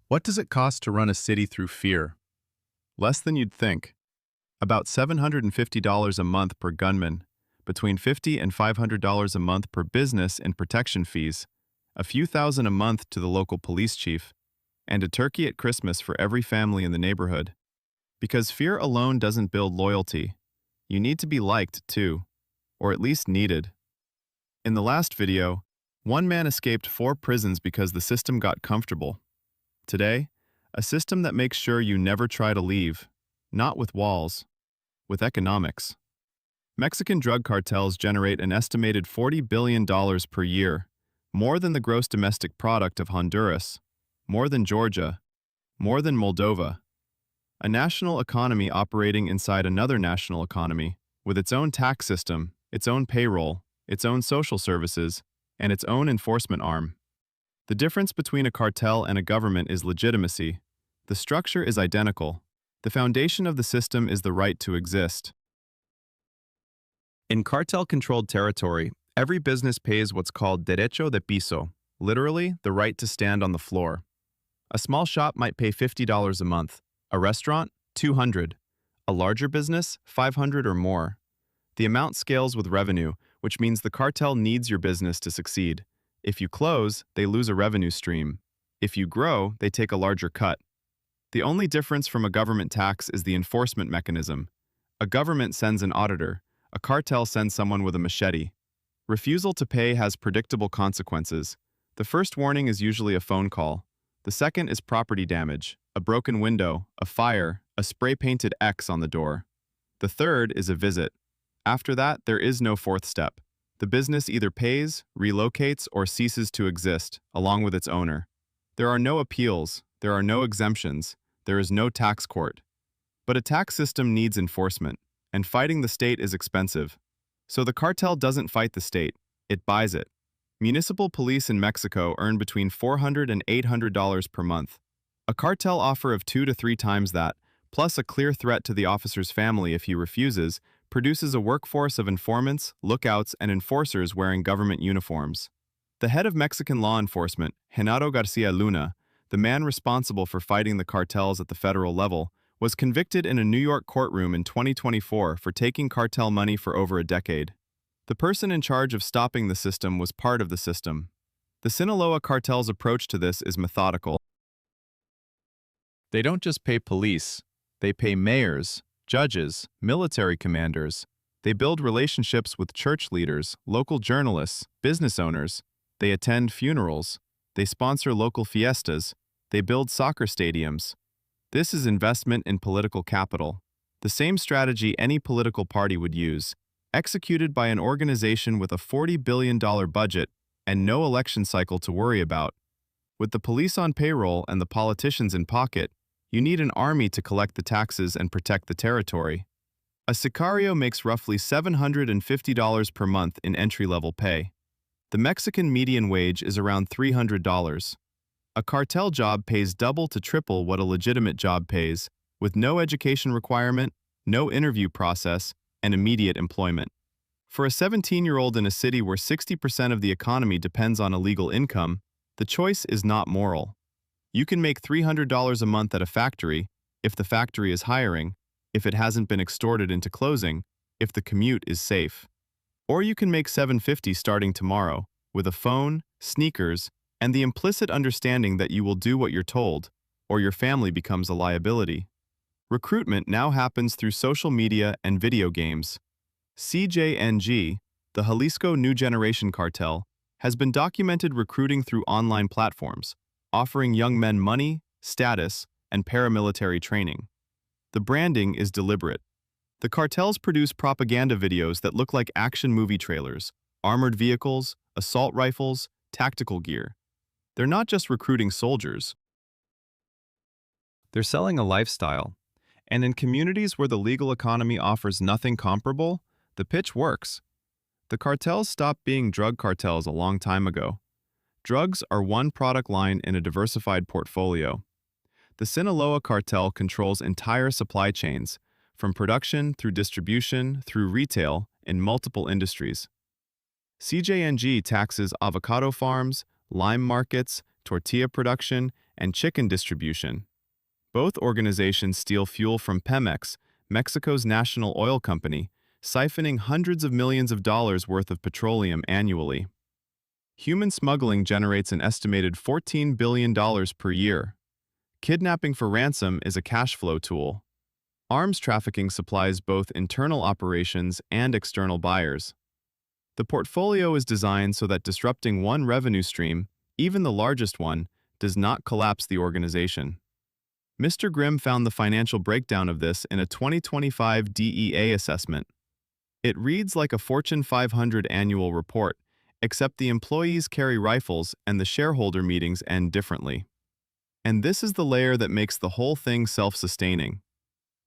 What does it cost to run a city through fear? Less than you'd think. About $750 a month per gunman, between $50 and $500 a month per business in protection fees, a few thousand a month to the local police chief, and a turkey at Christmas for every family in the neighborhood. Because fear alone doesn't build loyalty. You need to be liked, too, or at least needed. In the last video, one man escaped 4 prisons because the system got comfortable. Today, a system that makes sure you never try to leave, not with walls, with economics. Mexican drug cartels generate an estimated $40 billion per year, more than the gross domestic product of Honduras, more than Georgia, more than Moldova. A national economy operating inside another national economy, with its own tax system, its own payroll, its own social services, and its own enforcement arm. The difference between a cartel and a government is legitimacy. The structure is identical. The foundation of the system is the right to exist. In cartel-controlled territory, every business pays what's called derecho de piso, literally the right to stand on the floor. A small shop might pay $50 a month, a restaurant, $200, a larger business, $500 or more. The amount scales with revenue, which means the cartel needs your business to succeed. If you close, they lose a revenue stream. If you grow, they take a larger cut. The only difference from a government tax is the enforcement mechanism. A government sends an auditor. A cartel sends someone with a machete. Refusal to pay has predictable consequences. The first warning is usually a phone call. The second is property damage, a broken window, a fire, a spray-painted X on the door. The third is a visit. After that, there is no fourth step. The business either pays, relocates, or ceases to exist, along with its owner. There are no appeals, there are no exemptions, there is no tax court. But a tax system needs enforcement, and fighting the state is expensive. So the cartel doesn't fight the state, it buys it. Municipal police in Mexico earn between $400 and $800 per month. A cartel offer of 2 to 3 times that, plus a clear threat to the officer's family if he refuses, produces a workforce of informants, lookouts, and enforcers wearing government uniforms. The head of Mexican law enforcement, Genaro Garcia Luna, the man responsible for fighting the cartels at the federal level, was convicted in a New York courtroom in 2024 for taking cartel money for over a decade. The person in charge of stopping the system was part of the system. The Sinaloa cartel's approach to this is methodical. They don't just pay police, they pay mayors, judges, military commanders. They build relationships with church leaders, local journalists, business owners. They attend funerals. They sponsor local fiestas. They build soccer stadiums. This is investment in political capital. The same strategy any political party would use, executed by an organization with a $40 billion budget and no election cycle to worry about. With the police on payroll and the politicians in pocket, you need an army to collect the taxes and protect the territory. A sicario makes roughly $750 per month in entry-level pay. The Mexican median wage is around $300. A cartel job pays double to triple what a legitimate job pays, with no education requirement, no interview process, and immediate employment. For a 17-year-old in a city where 60% of the economy depends on illegal income, the choice is not moral. You can make $300 a month at a factory, if the factory is hiring, if it hasn't been extorted into closing, if the commute is safe. Or you can make $750 starting tomorrow, with a phone, sneakers, and the implicit understanding that you will do what you're told, or your family becomes a liability. Recruitment now happens through social media and video games. CJNG, the Jalisco New Generation Cartel, has been documented recruiting through online platforms, offering young men money, status, and paramilitary training. The branding is deliberate. The cartels produce propaganda videos that look like action movie trailers, armored vehicles, assault rifles, tactical gear. They're not just recruiting soldiers. They're selling a lifestyle. And in communities where the legal economy offers nothing comparable, the pitch works. The cartels stopped being drug cartels a long time ago. Drugs are one product line in a diversified portfolio. The Sinaloa cartel controls entire supply chains, from production through distribution through retail in multiple industries. CJNG taxes avocado farms, lime markets, tortilla production, and chicken distribution. Both organizations steal fuel from Pemex, Mexico's national oil company, siphoning hundreds of millions of dollars worth of petroleum annually. Human smuggling generates an estimated $14 billion per year. Kidnapping for ransom is a cash flow tool. Arms trafficking supplies both internal operations and external buyers. The portfolio is designed so that disrupting one revenue stream, even the largest one, does not collapse the organization. Mr. Grimm found the financial breakdown of this in a 2025 DEA assessment. It reads like a Fortune 500 annual report, except the employees carry rifles and the shareholder meetings end differently. And this is the layer that makes the whole thing self-sustaining.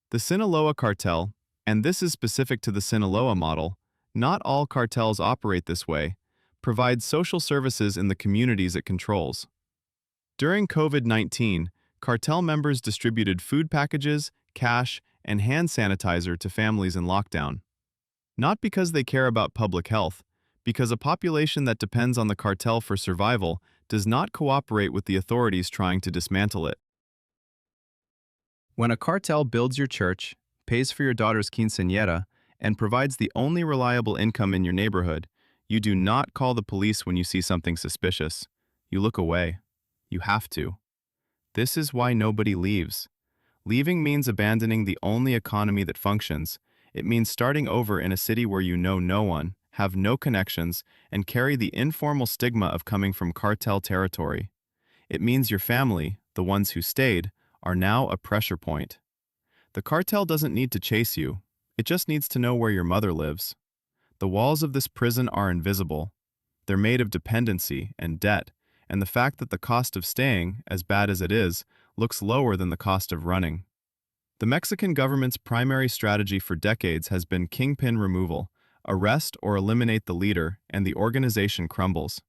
The Sinaloa cartel, and this is specific to the Sinaloa model, not all cartels operate this way, provides social services in the communities it controls. During COVID-19, cartel members distributed food packages, cash, and hand sanitizer to families in lockdown. Not because they care about public health, because a population that depends on the cartel for survival does not cooperate with the authorities trying to dismantle it. When a cartel builds your church, pays for your daughter's quinceañera, and provides the only reliable income in your neighborhood, you do not call the police when you see something suspicious. You look away. You have to. This is why nobody leaves. Leaving means abandoning the only economy that functions. It means starting over in a city where you know no one, have no connections, and carry the informal stigma of coming from cartel territory. It means your family, the ones who stayed, are now a pressure point. The cartel doesn't need to chase you. It just needs to know where your mother lives. The walls of this prison are invisible. They're made of dependency and debt, and the fact that the cost of staying, as bad as it is, looks lower than the cost of running. The Mexican government's primary strategy for decades has been kingpin removal. Arrest or eliminate the leader, and the organization crumbles.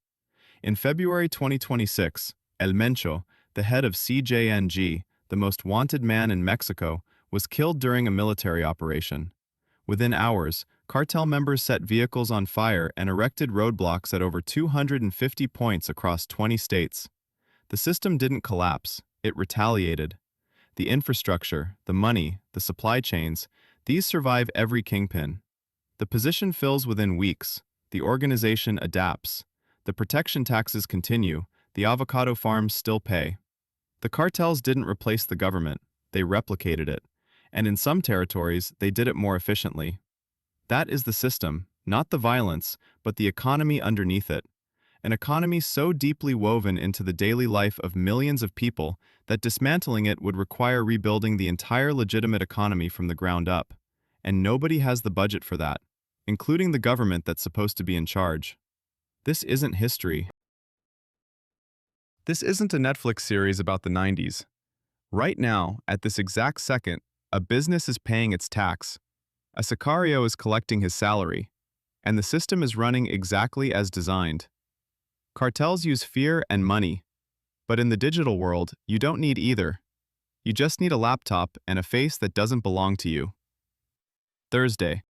In February 2026, El Mencho, the head of CJNG, the most wanted man in Mexico, was killed during a military operation. Within hours, cartel members set vehicles on fire and erected roadblocks at over 250 points across 20 states. The system didn't collapse, it retaliated. The infrastructure, the money, the supply chains, these survive every kingpin. The position fills within weeks. The organization adapts. The protection taxes continue. The avocado farms still pay. The cartels didn't replace the government. They replicated it. And in some territories, they did it more efficiently. That is the system, not the violence, but the economy underneath it. An economy so deeply woven into the daily life of millions of people that dismantling it would require rebuilding the entire legitimate economy from the ground up. And nobody has the budget for that, including the government that's supposed to be in charge. This isn't history. This isn't a Netflix series about the 90s. Right now, at this exact second, a business is paying its tax. A sicario is collecting his salary. And the system is running exactly as designed. Cartels use fear and money. But in the digital world, you don't need either. You just need a laptop and a face that doesn't belong to you. Thursday.